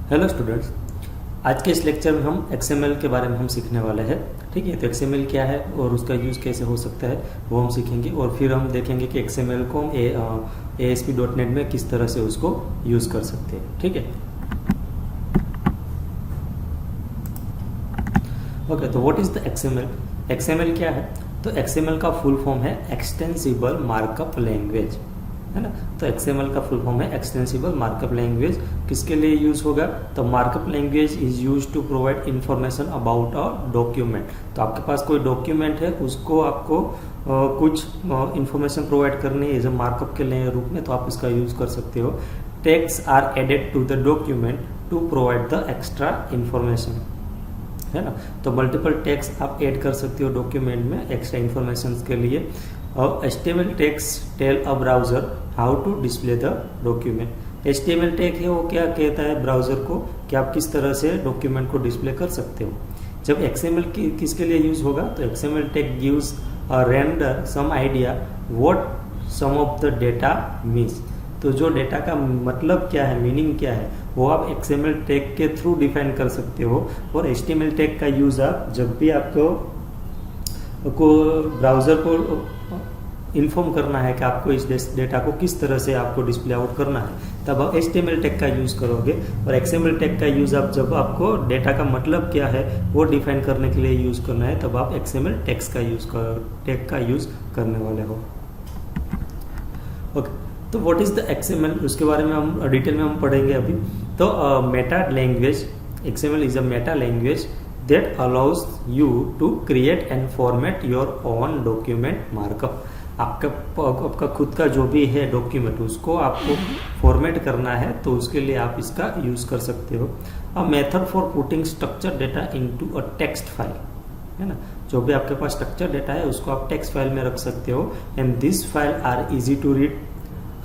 Hello students, आज के इस लेक्चर में हम XML के बारे में हम सीखने वाले हैं। ठीक है, तो XML क्या है और उसका यूज़ कैसे हो सकता है वो हम सीखेंगे और फिर हम देखेंगे कि XML को हम ASP.NET में किस तरह से उसको यूज़ कर सकते हैं। ठीक है, ओके। तो what is the XML? XML क्या है? तो XML का फुल फॉर्म है एक्सटेंसिबल मार्कअप लैंग्वेज, है ना। तो XML का फुल फॉर्म है एक्सटेंसिबल मार्कअप लैंग्वेज। किसके लिए यूज होगा? तो markup language is use to provide information about a document. तो आपके पास कोई डॉक्यूमेंट है, उसको आपको कुछ इंफॉर्मेशन प्रोवाइड करनी है एज अ मार्कअप के रूप में, तो आप इसका यूज कर सकते हो। Text are added to the document to provide the extra information, है ना। तो मल्टीपल टेक्स्ट आप ऐड कर सकते हो डॉक्यूमेंट में एक्स्ट्रा इंफॉर्मेशन के लिए। और HTML text tell a browser how to display the document. HTML tag है वो क्या कहता है ब्राउजर को कि आप किस तरह से डॉक्यूमेंट को डिस्प्ले कर सकते हो। जब XML किसके लिए यूज होगा? तो XML tag gives a render some idea what some of the data means. तो जो डेटा का मतलब क्या है, मीनिंग क्या है, वो आप XML टैग के थ्रू डिफाइन कर सकते हो। और HTML टैग का यूज आप जब भी आपको ब्राउजर को इन्फॉर्म करना है कि आपको इस डेटा को किस तरह से आपको डिस्प्ले आउट करना है, तब आप HTML टैग का यूज करोगे। और XML टैग का यूज आप जब आपको डेटा का मतलब क्या है वो डिफाइन करने के लिए यूज करना है, तब आप XML टैग का यूज करने वाले हो। ओके, तो व्हाट इज द XML, उसके बारे में हम डिटेल में हम पढ़ेंगे अभी। तो Meta language, XML is a Meta language that allows you to create and format your own document markup। आपका खुद का जो भी है डॉक्यूमेंट, उसको आपको फॉर्मेट करना है, तो उसके लिए आप इसका यूज कर सकते हो। A method for putting structure data into a text file, है ना। जो भी आपके पास स्ट्रक्चर डेटा है उसको आप टेक्स्ट फाइल में रख सकते हो। And this file are easy to read,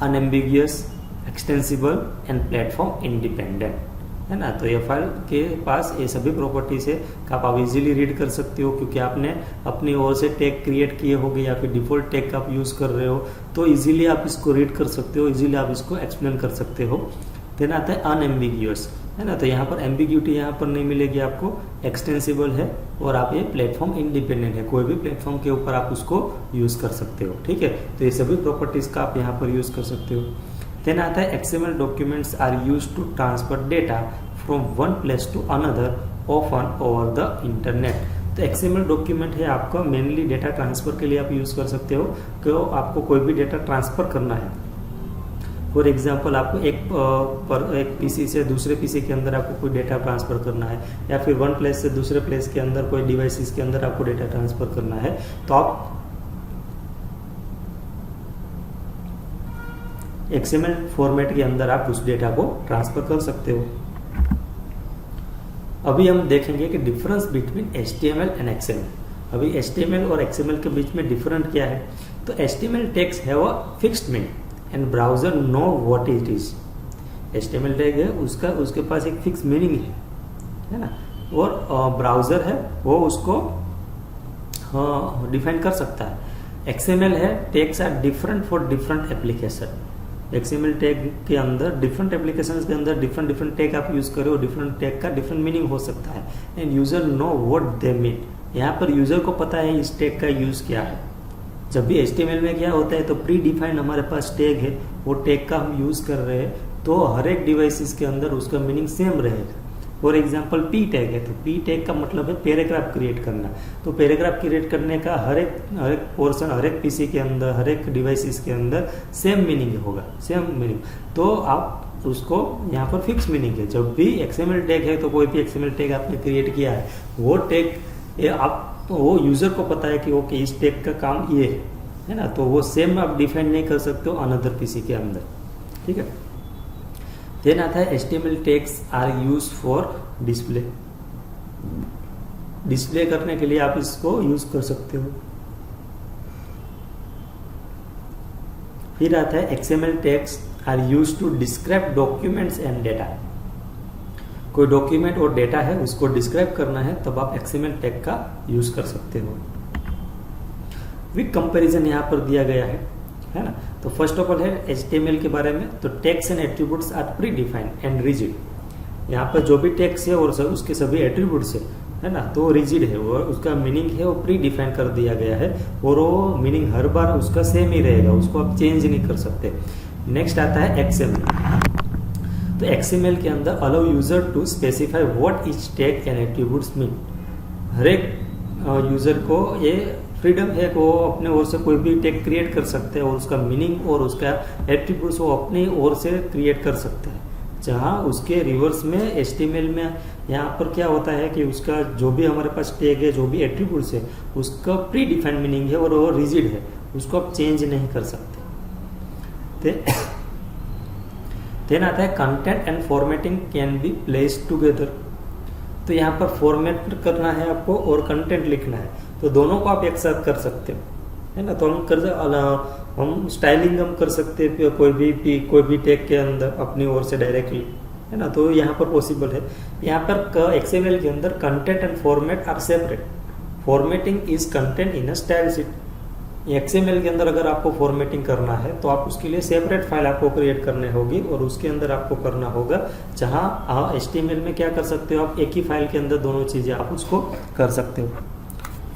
unambiguous, extensible and platform independent, है ना। तो ये फाइल के पास ये सभी प्रॉपर्टीज है कि आप इजीली रीड कर सकते हो, क्योंकि आपने अपनी ओर से टैग क्रिएट किए होंगे या फिर डिफॉल्ट टैग का आप यूज कर रहे हो, तो इजीली आप इसको रीड कर सकते हो, इजीली आप इसको एक्सप्लेन कर सकते हो। देन आता है अनएम्बिगियस, है ना। तो यहाँ पर एम्बिग्यूटी यहाँ पर नहीं मिलेगी आपको, एक्सटेंसिबल है और आप ये प्लेटफॉर्म इंडिपेंडेंट है, कोई भी प्लेटफॉर्म के ऊपर आप उसको यूज कर सकते हो। ठीक है, तो ये सभी प्रॉपर्टीज का आप यहाँ पर यूज कर सकते हो। देन आता है XML documents are use to transfer data from one place to another often over the internet. तो XML डॉक्यूमेंट है आपका मेनली डेटा ट्रांसफर के लिए आप यूज कर सकते हो कि आपको कोई भी डेटा ट्रांसफर करना है। फॉर एग्जाम्पल, आपको एक पीसी से दूसरे पीसी के अंदर आपको कोई डेटा ट्रांसफर करना है, या फिर वन प्लेस से दूसरे प्लेस के अंदर कोई डिवाइसेस के अंदर आपको डेटा ट्रांसफर करना है, तो आप XML फॉर्मेट के अंदर आप उस डेटा को ट्रांसफर कर सकते हो। अभी हम देखेंगे कि difference between HTML and XML। अभी HTML और XML के बीच में डिफरेंट क्या है? तो HTML tags have a fixed meaning and browser know what it is. HTML tag है उसके पास एक फिक्स मीनिंग है ना, और ब्राउजर है वो उसको डिफाइन कर सकता है। XML है tags are different for different application. XML tag के अंदर डिफरेंट एप्लीकेशंस के अंदर डिफरेंट टैग आप यूज करो, डिफरेंट टैग का डिफरेंट मीनिंग हो सकता है and user know what they mean. यहाँ पर यूजर को पता है इस टैग का यूज क्या है। जब भी HTML में क्या होता है, तो प्री डिफाइंड हमारे पास टैग है, वो टैग का हम यूज कर रहे हैं, तो हर एक डिवाइसेस के अंदर उसका मीनिंग सेम रहेगा। फॉर एग्जाम्पल P टैग है, तो P टैग का मतलब है पैराग्राफ क्रिएट करना। तो पैराग्राफ क्रिएट करने का हर एक पोर्शन, हर एक पीसी के अंदर, हर एक डिवाइसेस के अंदर सेम मीनिंग होगा, सेम मीनिंग। तो आप उसको यहाँ पर फिक्स मीनिंग है। जब भी XML टैग है, तो कोई भी XML टैग आपने क्रिएट किया है, वो टैग वो यूजर को पता है कि ओके इस टैग का काम ये है ना, तो वो सेम आप डिफाइन नहीं कर सकते हो अनदर पीसी के अंदर। ठीक है, देन आता है HTML tags are use for display. Display करने के लिए आप इसको यूज कर सकते हो। फिर आता है XML tags are use to describe documents and data. कोई डॉक्यूमेंट और डेटा है उसको डिस्क्राइब करना है, तब आप XML टैग का यूज कर सकते हो। विद कंपैरिजन यहाँ पर दिया गया है ना। तो फर्स्ट ऑफ ऑल है HTML के बारे में, तो tags and attributes are predefined and rigid. यहाँ पर जो भी टेक्स्ट है और सब उसके सभी एट्रीब्यूट्स है ना, तो रिजिड है, वो उसका मीनिंग है वो प्री डिफाइन कर दिया गया है और वो मीनिंग हर बार उसका सेम ही रहेगा, उसको आप चेंज नहीं कर सकते। नेक्स्ट आता है एक्सएमएल। तो एक्सएमएल के अंदर allow user to specify what each tag and attributes mean. हर एक यूजर को ये फ्रीडम है कि वो अपने ओर से कोई भी टैग क्रिएट कर सकते हैं और उसका मीनिंग और उसका एट्रीब्यूट्स वो अपनी ओर से क्रिएट कर सकते हैं। जहाँ उसके रिवर्स में HTML में यहाँ पर क्या होता है कि उसका जो भी हमारे पास टैग है, जो भी एट्रीब्यूट्स है, उसका प्री डिफाइंड मीनिंग है और वो रिजिड है, उसको आप चेंज नहीं कर सकते। देन आता है content and formatting can be placed together. तो यहाँ पर फॉर्मेट करना है आपको और कंटेंट लिखना है, तो दोनों को आप एक साथ कर सकते हो, है ना। तो हम स्टाइलिंग हम कर सकते हैं कोई भी टैग के अंदर अपनी ओर से डायरेक्टली, है ना। तो यहाँ पर पॉसिबल है। यहाँ पर XML के अंदर content and format are separate. Formatting is content in a style sheet. XML के अंदर अगर आपको फॉर्मेटिंग करना है तो आप उसके लिए सेपरेट फाइल आपको क्रिएट करनी होगी और उसके अंदर आपको करना होगा। जहाँ HTML में क्या कर सकते हो आप, एक ही फाइल के अंदर दोनों चीजें आप उसको कर सकते हो।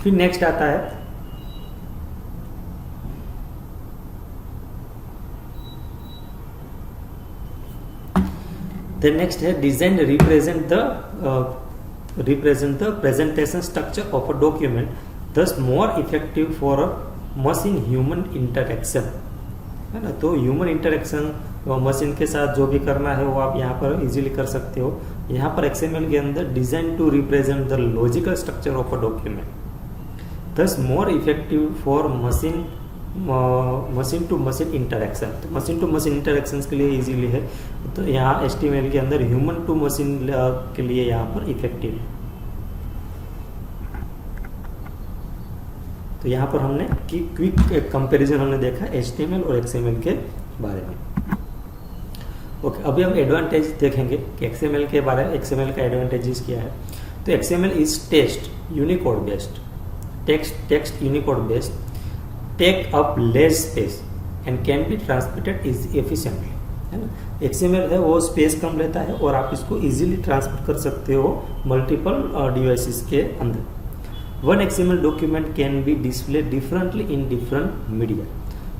फिर नेक्स्ट आता है नेक्स्ट है design represent the presentation structure of a document, thus more effective for a machine human interaction, है ना। तो ह्यूमन इंटरेक्शन मशीन के साथ जो भी करना है वो आप यहाँ पर इजीली कर सकते हो। यहाँ पर XML के अंदर design to represent the logical structure of a document, thus more effective for machine to machine interaction. तो मशीन टू मशीन इंटरेक्शन के लिए इजीली है, तो यहाँ HTML के अंदर ह्यूमन टू मशीन के लिए यहाँ पर इफेक्टिव है। तो यहाँ पर हमने क्विक कंपैरिजन हमने देखा HTML और XML के बारे में। ओके, अभी हम एडवांटेज देखेंगे कि XML के बारे में, XML का एडवांटेजेस क्या है। तो XML is text Unicode based, text Unicode based, take up less space and can be transmitted is efficiently, है ना। XML है वो स्पेस कम लेता है और आप इसको इजीली ट्रांसफर कर सकते हो मल्टीपल डिवाइसेस के अंदर। One XML document can be display differently in different media.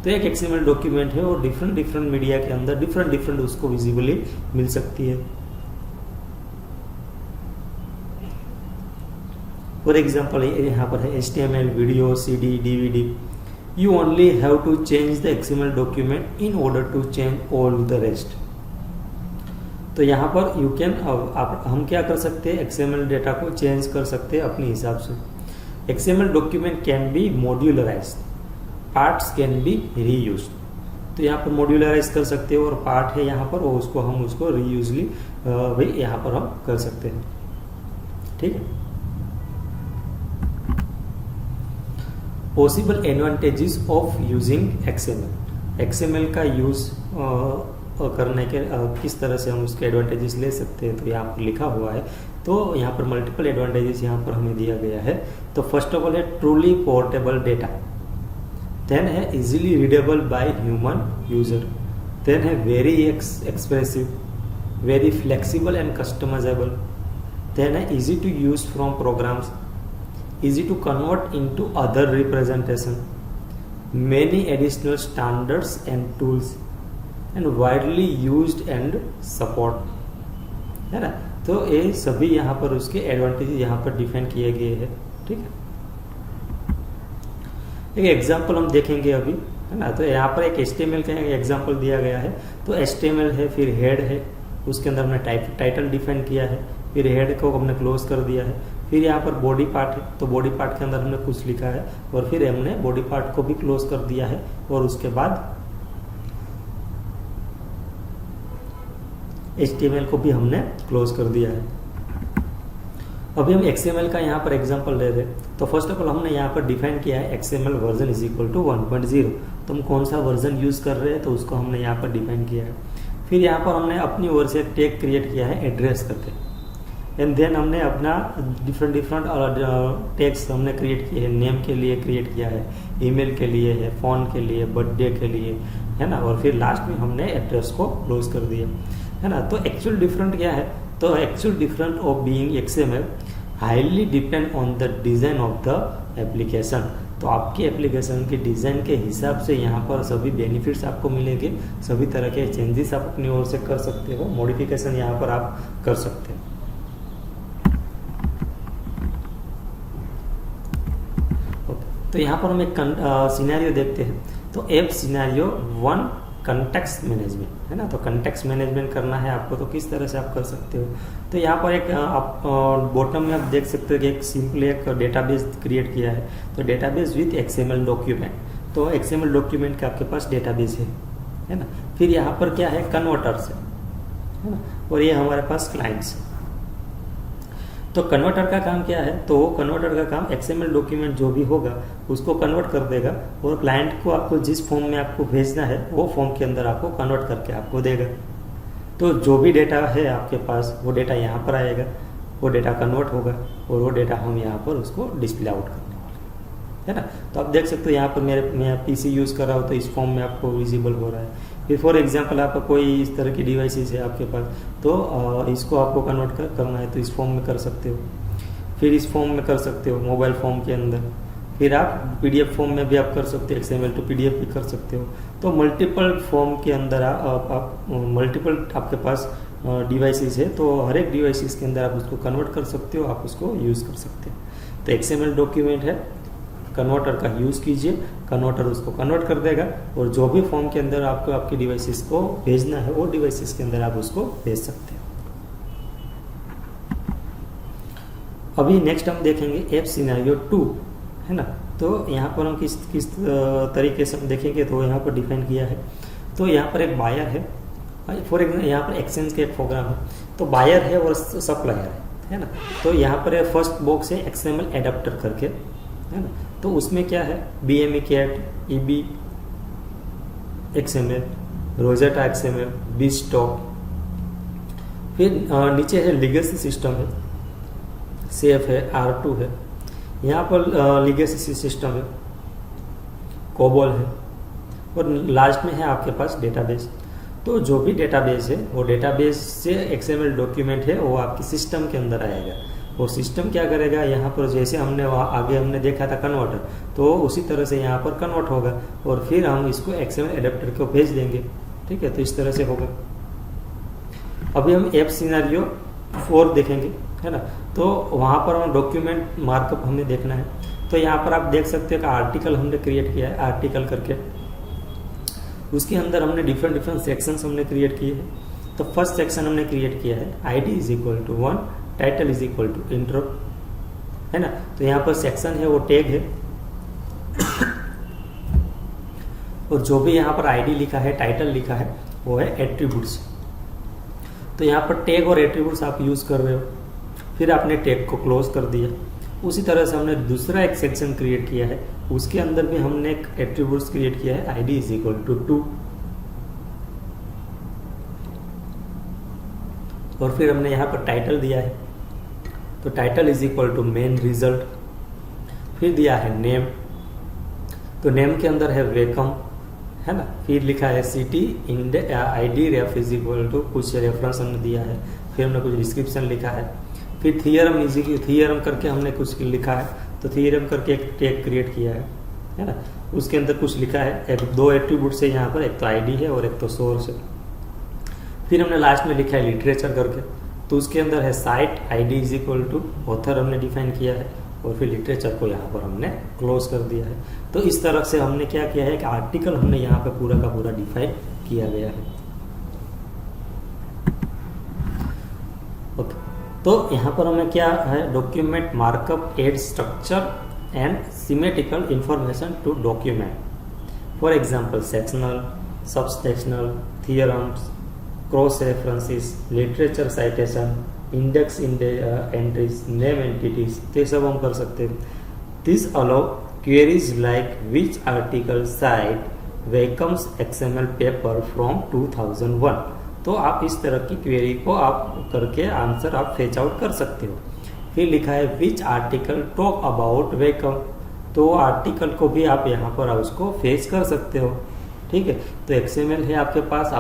तो एक XML डॉक्यूमेंट है और डिफरेंट मीडिया के अंदर डिफरेंट उसको विजिबली मिल सकती है। फॉर एग्जाम्पल यहाँ पर है HTML, video, CD, DVD। You only have to change the XML document in order to change all the rest। तो यहाँ पर you can हम क्या कर सकते हैं, XML डेटा को चेंज कर सकते हैं अपने हिसाब से। XML document can be modularized, parts can be reused। तो यहाँ पर मॉड्यूलराइज कर सकते हो और पार्ट है यहाँ पर वो हम उसको रीयूजली भी यहाँ पर हम कर सकते हैं, ठीक है। Possible advantages of using XML का यूज करने के किस तरह से हम उसके एडवांटेजेस ले सकते हैं, तो यहाँ पर लिखा हुआ है। तो यहाँ पर मल्टीपल एडवांटेजेस यहाँ पर हमें दिया गया है। तो फर्स्ट ऑफ ऑल है ट्रूली पोर्टेबल डेटा, देन है easily readable by human user, then है very expressive, very flexible and customisable, then है easy to use from programs, easy to convert into other representation, many additional standards and tools, and widely used and support, है ना। तो ये सभी यहाँ पर उसके एडवांटेज यहाँ पर डिफाइन किए गए हैं, ठीक है। एक एग्जांपल हम देखेंगे अभी, है ना। तो यहाँ पर एक HTML का एग्जांपल दिया गया है। तो HTML है, फिर हेड है, उसके अंदर हमने टाइटल डिफाइन किया है, फिर हेड को हमने क्लोज कर दिया है, फिर यहाँ पर बॉडी पार्ट है, तो बॉडी पार्ट के अंदर हमने कुछ लिखा है और फिर हमने बॉडी पार्ट को भी क्लोज कर दिया है और उसके बाद HTML को भी हमने क्लोज कर दिया है। अभी हम XML का यहाँ पर एग्जांपल ले रहे हैं। तो फर्स्ट ऑफ ऑल हमने यहाँ पर डिफाइन किया है XML version is equal to 1.0। तो हम कौन सा वर्जन यूज कर रहे हैं तो उसको हमने यहाँ पर डिफाइन किया है। फिर यहाँ पर हमने अपनी ओर से एक टैग क्रिएट किया है एड्रेस करके, एंड देन हमने अपना डिफरेंट टैग्स हमने क्रिएट किए हैं। नेम के लिए क्रिएट किया है, ईमेल के लिए है, फ़ोन के लिए, बर्थडे के लिए, है ना। और फिर लास्ट में हमने एड्रेस को क्लोज कर दिया, है ना। तो एक्चुअल डिफरेंट क्या है, तो actual difference of being XML highly depend on the design of the application. तो आपकी एप्लीकेशन के डिज़ाइन के हिसाब से यहाँ पर सभी बेनिफिट्स आपको मिलेंगे, सभी तरह के चेंजेस आप अपनी ओर से कर सकते हो, मॉडिफिकेशन यहाँ पर आप कर सकते हो। तो यहाँ पर हम एक सिनेरियो देखते हैं। तो ऐप सिनेरियो 1 कंटेक्स्ट मैनेजमेंट है ना। तो कंटेक्स्ट मैनेजमेंट करना है आपको, तो किस तरह से आप कर सकते हो। तो यहाँ पर एक आप बॉटम में आप देख सकते हो कि एक सिंपली एक डेटाबेस क्रिएट किया है। तो डेटाबेस विथ एक्सएमएल डॉक्यूमेंट, तो एक्सएमएल डॉक्यूमेंट का आपके पास डेटाबेस है ना। फिर यहाँ पर क्या है, कन्वर्टर्स है ना, और ये हमारे पास क्लाइंट्स। तो कन्वर्टर का काम क्या है, तो कन्वर्टर का काम एक्सएमएल डॉक्यूमेंट जो भी होगा उसको कन्वर्ट कर देगा और क्लाइंट को आपको जिस फॉर्म में आपको भेजना है वो फॉर्म के अंदर आपको कन्वर्ट करके आपको देगा। तो जो भी डेटा है आपके पास वो डेटा यहाँ पर आएगा, वो डेटा कन्वर्ट होगा और वो डेटा हम यहाँ पर उसको डिस्प्ले आउट करने वाले है ना। तो आप देख सकते हो यहाँ पर मैं पीसी यूज़ कर रहा हूँ तो इस फॉर्म में आपको विजिबल हो रहा है। फिर फॉर एग्जांपल आपका कोई इस तरह की डिवाइसेस है आपके पास, तो इसको आपको कन्वर्ट करना है तो इस फॉर्म में कर सकते हो, फिर इस फॉर्म में कर सकते हो मोबाइल फॉर्म के अंदर, फिर आप पीडीएफ फॉर्म में भी आप कर सकते हो, एक्सएमएल टू पीडीएफ भी कर सकते हो। तो मल्टीपल फॉर्म के अंदर आप मल्टीपल आपके पास डिवाइसेस है, तो हर एक डिवाइसेस के अंदर आप उसको कन्वर्ट कर सकते हो, आप उसको यूज़ कर सकते हो। तो एक्सएमएल डॉक्यूमेंट है, कन्वर्टर का यूज़ कीजिए, कन्वर्टर उसको कन्वर्ट कर देगा और जो भी फॉर्म के अंदर आपको आपकी डिवाइसेस को भेजना है वो डिवाइसेस के अंदर आप उसको भेज सकते हो। अभी नेक्स्ट हम देखेंगे ऐप सिनेरियो 2 है ना। तो यहाँ पर हम किस तरीके से हम देखेंगे, तो यहाँ पर डिफाइन किया है। तो यहाँ पर एक बायर है, फॉर एग्जाम्पल यहाँ पर एक्सचेंज का एक प्रोग्राम है। तो बायर है और सप्लायर है ना। तो यहाँ पर फर्स्ट बॉक्स है एक्सएमएल एडाप्टर करके है ना। तो उसमें क्या है, BME cat, EB XML, Rosetta XML, BizTalk. फिर नीचे है लीगेसी सिस्टम है, सेफ है, R2 है। यहाँ पर लीगेसी सिस्टम है, कोबोल है और लास्ट में है आपके पास डेटाबेस। तो जो भी डेटाबेस है वो डेटाबेस से XML डॉक्यूमेंट है वो आपकी सिस्टम के अंदर आएगा। और सिस्टम क्या करेगा, यहाँ पर जैसे हमने वहाँ आगे हमने देखा था कन्वर्टर, तो उसी तरह से यहाँ पर कन्वर्ट होगा और फिर हम इसको एक्सएमएल एडाप्टर को भेज देंगे। ठीक है, तो इस तरह से होगा। अभी हम ऐप सिनेरियो 4 देखेंगे है ना। तो वहाँ पर हम डॉक्यूमेंट मार्कअप हमें देखना है। तो यहाँ पर आप देख सकते हैं कि आर्टिकल हमने क्रिएट किया है, आर्टिकल करके उसके अंदर हमने डिफरेंट सेक्शंस हमने क्रिएट किए हैं। तो फर्स्ट सेक्शन हमने क्रिएट किया है ID = 1, टाइटल = इंट्रो है ना। तो यहाँ पर सेक्शन है वो टैग है और जो भी यहाँ पर ID लिखा है, टाइटल लिखा है, वो है एट्रीब्यूट्स। तो यहाँ पर टैग और एट्रीब्यूट्स आप यूज कर रहे हो, फिर आपने टैग को क्लोज कर दिया। उसी तरह से हमने दूसरा एक सेक्शन क्रिएट किया है, उसके अंदर भी हमने एक एट्रीब्यूट्स क्रिएट किया है ID = 2 और फिर हमने यहाँ पर टाइटल दिया है। तो टाइटल = मेन रिजल्ट। फिर दिया है नेम, तो नेम के अंदर है वेलकम है ना। फिर लिखा है सिटी, ID रेफ = कुछ रेफरेंस हमने दिया है, फिर हमने कुछ डिस्क्रिप्शन लिखा है। फिर थियरम करके हमने कुछ लिखा है, तो थियरम करके एक टैग क्रिएट किया है ना। उसके अंदर कुछ लिखा है, 2 एट्रीब्यूट्स है यहाँ पर, एक तो ID है और एक तो सोर्स है। फिर हमने लास्ट में लिखा है लिटरेचर करके, तो उसके अंदर है साइट, ID = ऑथर हमने डिफाइन किया है और फिर लिटरेचर को यहाँ पर हमने क्लोज कर दिया है। तो इस तरह से हमने क्या किया है कि आर्टिकल हमने यहाँ पे पूरा का पूरा डिफाइन किया गया है। ओके, तो यहाँ पर हमें क्या है, document markup add structure and symmetrical information to document. For example sectional, subsectional, theorems, cross references, literature citation, index entries, name entities, ये सब हम कर सकते हैं। This allow queries like which article cite welcomes XML paper from 2001। तो आप इस तरह की क्वेरी को आप करके आंसर आप फेच आउट कर सकते हो। फिर लिखा है which article talk about welcome, तो आर्टिकल को भी आप यहाँ पर उसको फेच कर सकते हो। ठीक है, तो XML है आपके पास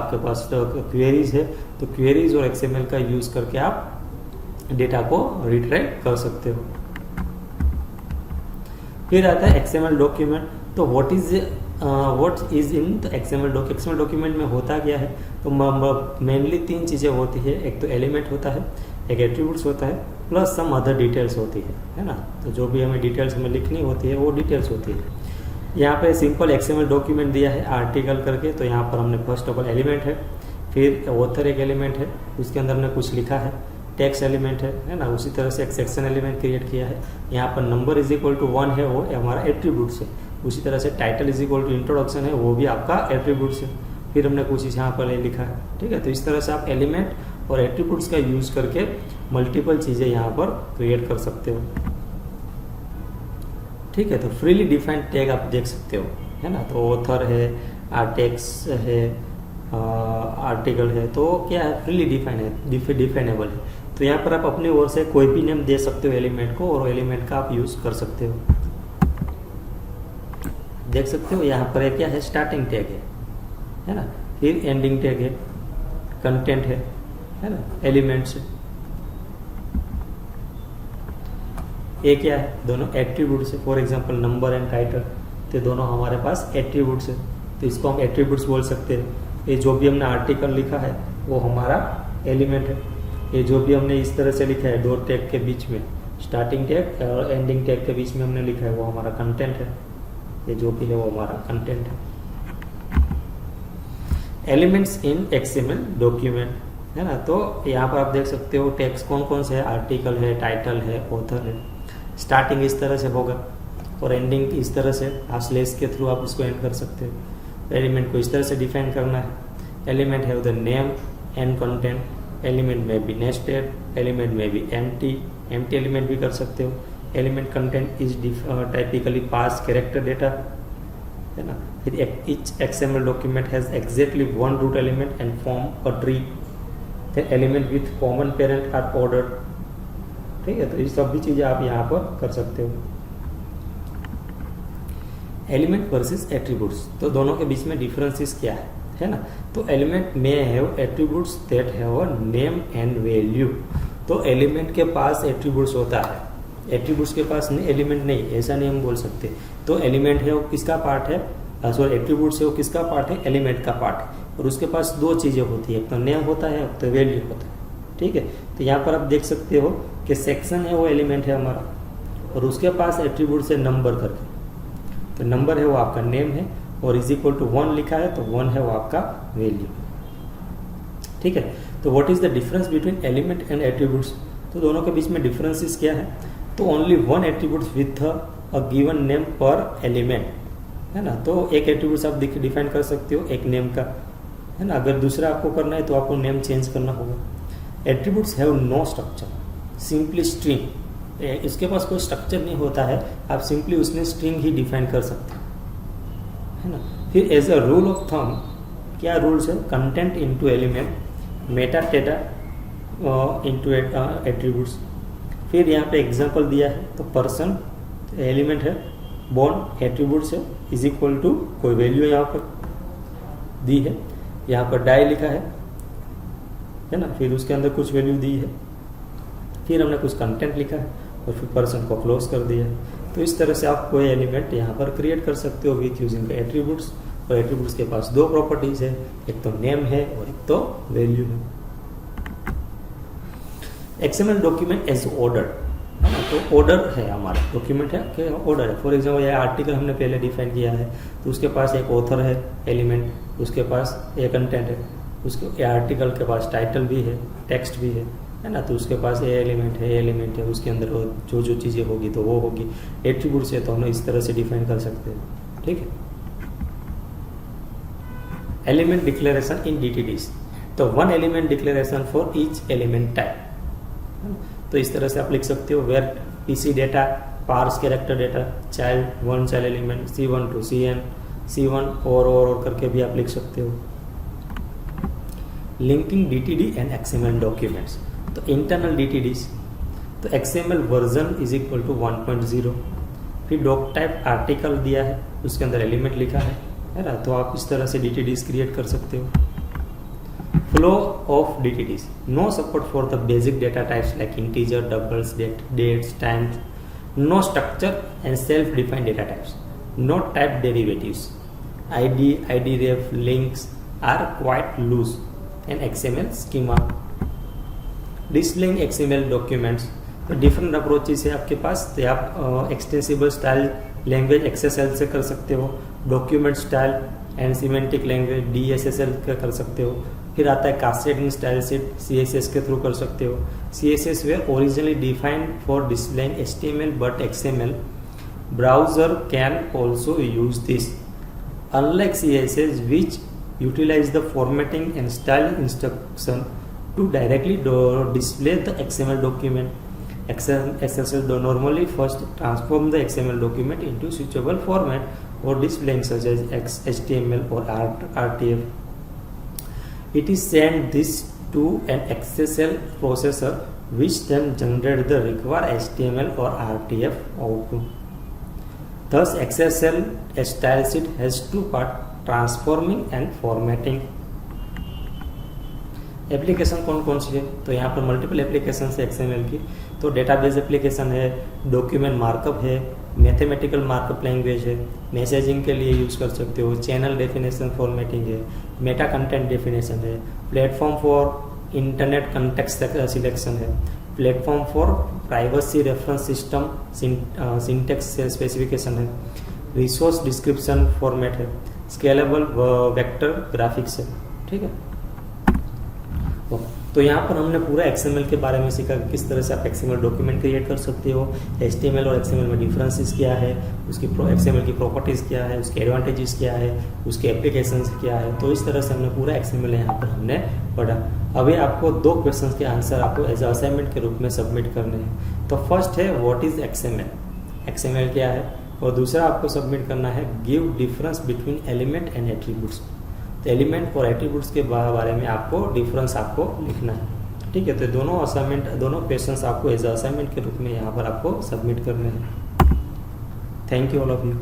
क्वेरीज है, तो क्वेरीज और XML का यूज करके आप डेटा को रिट्राइव कर सकते हो। फिर आता है XML डॉक्यूमेंट। तो what is in XML document में होता क्या है? तो मेनली 3 चीज़ें होती है। एक तो एलिमेंट होता है, एक एट्रीब्यूट्स होता है, प्लस सम अदर डिटेल्स होती है ना। तो जो भी हमें डिटेल्स में लिखनी होती है वो डिटेल्स होती है। यहाँ पे सिंपल XML डॉक्यूमेंट दिया है आर्टिकल करके। तो यहाँ पर हमने फर्स्ट ऑफ ऑल एलिमेंट है, फिर ऑथर एक एलिमेंट है, उसके अंदर हमने कुछ लिखा है, टेक्स्ट एलिमेंट है ना। उसी तरह से एक सेक्शन एलिमेंट क्रिएट किया है। यहाँ पर नंबर इज इक्वल टू 1 है, वो हमारा एट्रीब्यूट्स है। उसी तरह से title is equal to introduction है, वो भी आपका एट्रीब्यूट्स है। फिर हमने कुछ यहाँ पर लिखा है, ठीक है। तो इस तरह से आप एलिमेंट और एट्रीब्यूट्स का यूज करके मल्टीपल चीजें यहाँ पर क्रिएट कर सकते हो, ठीक है। तो फ्रीली डिफाइंड टैग आप देख सकते हो, है ना। तो ऑथर है, टेक्स्ट है, आर्टिकल है, तो क्या है, फ्रीली डिफाइन है, डिफाइनेबल है। तो यहाँ पर आप अपनी ओर से कोई भी नेम दे सकते हो एलिमेंट को, और एलिमेंट का आप यूज कर सकते हो। देख सकते हो यहाँ पर क्या है, स्टार्टिंग टैग है ना। फिर एंडिंग टैग है, कंटेंट है ना, एलिमेंट्स है। ये क्या है, दोनों एट्रीब्यूट्स है। For example number and title, तो दोनों हमारे पास एट्रीब्यूट्स है, तो इसको हम एट्रीब्यूट्स बोल सकते हैं। ये जो भी हमने आर्टिकल लिखा है वो हमारा एलिमेंट है। ये जो भी हमने इस तरह से लिखा है 2 टैग के बीच में, स्टार्टिंग टैग और एंडिंग टैग के बीच में हमने लिखा है, वो हमारा कंटेंट है। ये जो भी है वो हमारा कंटेंट है। एलिमेंट्स इन XML डॉक्यूमेंट, है ना। तो यहाँ पर आप देख सकते हो टैग्स कौन कौन से है, आर्टिकल है, टाइटल है, ऑथर है। स्टार्टिंग इस तरह से होगा और एंडिंग इस तरह से, आप स्लेश के थ्रू आप इसको एंड कर सकते हो। एलिमेंट को इस तरह से डिफाइन करना है। एलिमेंट है the name and content. Element में भी नेस्टेड, एलिमेंट में भी एम्प्टी एलिमेंट भी कर सकते हो। Element content is typically pass character data, है ना। फिर each XML document has exactly 1 root element and form a tree. Then element with common parent are ordered, ठीक है। तो ये सब भी चीजें आप यहाँ पर कर सकते हो। एलिमेंट वर्सेस एट्रीब्यूट्स, तो दोनों के बीच में डिफरेंसेस क्या है ना। तो एलिमेंट में have attributes that have a name and value. तो एलिमेंट के पास एट्रीब्यूट्स होता है, एट्रीब्यूट्स के पास एलिमेंट नहीं, ऐसा नहीं हम बोल सकते। तो एलिमेंट है वो किसका पार्ट है, सॉरी एट्रीब्यूट्स है वो किसका पार्ट है, एलिमेंट का पार्ट है। और उसके पास 2 चीजें होती है, एक तो नेम होता है, एक तो वैल्यू होता है, ठीक है। तो यहाँ पर आप देख सकते हो कि सेक्शन है वो एलिमेंट है हमारा, और उसके पास एट्रीब्यूट है नंबर करके। तो नंबर है वो आपका नेम है, और इज इक्वल टू 1 लिखा है तो 1 है वो आपका वैल्यू, ठीक है। तो what is the difference between element and attributes, तो दोनों के बीच में डिफरेंसेस क्या है। तो only 1 attribute with a given name पर एलिमेंट, है ना। तो एक एट्रीब्यूट आप डिफाइन कर सकते हो एक नेम का, है ना। अगर दूसरा आपको करना है तो आपको नेम चेंज करना होगा। Attributes have no structure, simply string, इसके पास कोई स्ट्रक्चर नहीं होता है, आप सिंपली उसमें स्ट्रिंग ही डिफाइन कर सकते हैं, है ना। फिर as a rule of thumb क्या रूल्स है, content into element, meta data into attributes. फिर यहाँ पे एग्जांपल दिया है, तो पर्सन एलिमेंट है, बॉर्न एट्रीब्यूट्स है, इज इक्वल टू कोई वैल्यू यहाँ पर दी है, यहाँ पर डाई लिखा है ना। फिर उसके अंदर कुछ वैल्यू दी है, फिर हमने कुछ कंटेंट लिखा है, और फिर पर्सन को क्लोज कर दिया है। तो इस तरह से आप कोई एलिमेंट यहाँ पर क्रिएट कर सकते हो विथ यूजिंग एट्रीब्यूट्स। और एट्रीब्यूट्स के पास 2 प्रॉपर्टीज है, एक तो नेम है और एक तो वैल्यू है। XML डॉक्यूमेंट एज ऑर्डर, है ना। तो ऑर्डर है हमारा डॉक्यूमेंट है कि ऑर्डर है। फॉर एग्जाम्पल यह आर्टिकल हमने पहले डिफाइन किया है, तो उसके पास एक ऑथर है एलिमेंट, उसके पास एक कंटेंट है, उसके आर्टिकल के पास टाइटल भी है, टेक्स्ट भी है ना। तो उसके पास ये एलिमेंट है, उसके अंदर जो जो चीज़ें होगी तो वो होगी। एट्रीब्यूट्स है तो हम इस तरह से डिफाइन कर सकते हैं, ठीक है। एलिमेंट डिक्लेरेशन इन DTDs, तो 1 element declaration for each element type. तो इस तरह से आप लिख सकते हो where PC data parse character data child 1 child element C1 to CN C1 और करके भी आप लिख सकते हो। Linking DTD and XML documents, तो इंटरनल DTDs, तो XML version is equal to 1.0। फिर डॉक टाइप आर्टिकल दिया है, उसके अंदर एलिमेंट लिखा है ना। तो आप इस तरह से DTDs क्रिएट कर सकते हो। Flow of DTDs. No support for the basic data types like integer, doubles, dates, times. No structure and self-defined data types. No type derivatives. IDRef links are quite loose. And XML schema. Displaying XML documents. तो different approaches है आपके पास। तो आप extensible style language XSL से कर सकते हो, document style and semantic language DSSL का कर सकते हो। फिर आता है कास्केडिंग स्टाइल शीट, CSS के थ्रू कर सकते हो। CSS were originally defined for displaying HTML but XML browser can also use this unlike CSS which utilize the formatting and style instruction to directly display the XML document. XSL normally first transform the XML document into suitable format for displaying such as HTML or RTF. It is sent this to an XSL processor which then generate the required HTML or RTF output. Thus XSL style sheet has two parts, transforming and formatting. Application कौन कौन सी है? तो यहाँ पर multiple application है XML की। तो database application है, डॉक्यूमेंट मार्कअप है, मैथमेटिकल मार्कअप लैंग्वेज है, मैसेजिंग के लिए यूज़ कर सकते हो, चैनल डेफिनेशन फॉर्मेटिंग है, मेटा कंटेंट डेफिनेशन है, platform for internet context selection है, platform for privacy reference system syntax specification है, रिसोर्स डिस्क्रिप्शन फॉर्मेट है, स्केलेबल वेक्टर ग्राफिक्स है। ठीक है, तो यहाँ पर हमने पूरा XML के बारे में सीखा, किस तरह से आप XML डॉक्यूमेंट क्रिएट कर सकते हो, HTML और XML में डिफरेंसेस क्या है, उसकी XML की प्रॉपर्टीज़ क्या है, उसके एडवांटेजेस क्या है, उसके एप्लीकेशंस क्या है। तो इस तरह से हमने पूरा XML यहाँ पर हमने पढ़ा। अभी आपको 2 क्वेश्चंस के आंसर आपको एज असाइनमेंट के रूप में सबमिट करने हैं। तो फर्स्ट है व्हाट इज XML क्या है, और दूसरा आपको सबमिट करना है give difference between element and attributes. तो एलिमेंट और एट्रीब्यूट्स के बारे में आपको डिफरेंस आपको लिखना है। ठीक है, तो दोनों क्वेश्चंस आपको एज असाइनमेंट के रूप में यहाँ पर आपको सबमिट करने हैं। Thank you all of you.